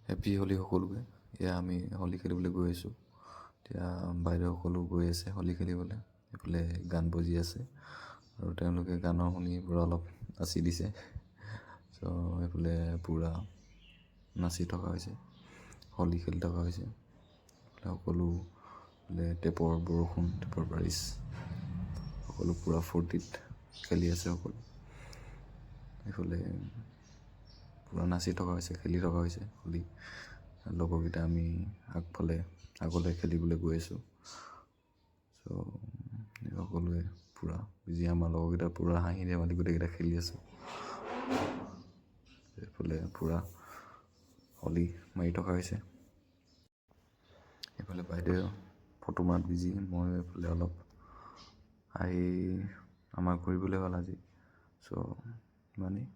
Happy Holi সকলোকে। এয়া আমি হোলী খেলিবলৈ গৈ আছোঁ। এতিয়া বাইদেউসকলো গৈ আছে হোলী খেলিবলৈ। এইফালে গান বজি আছে আৰু তেওঁলোকে গানৰ শুনি পূৰা অলপ নাচি দিছে। চ' এইফালে পূৰা নাচি থকা হৈছে, হোলী খেলি থকা হৈছে। সকলো টেপৰ বৰষুণ, টেপৰ বাৰিচ, সকলো পূৰা ফূৰ্তিত খেলি আছে সকলো। এইফালে পূৰা নাচি থকা হৈছে, খেলি থকা হৈছে হোলী। লগৰকেইটা আমি আগলৈ খেলিবলৈ গৈ আছোঁ। চ' সকলোৱে পূৰা বিজি, আমাৰ লগৰকেইটা পূৰা হাঁহি ধেমালি গোটেইকেইটা খেলি আছোঁ। এইফালে পূৰা হোলী মাৰি থকা হৈছে। এইফালে বাইদেউ ফটো মৰাত বিজি, মই এইফালে অলপ আহি আমাৰ ঘূৰিবলৈ হ'ল আজি। চ' ইমানেই।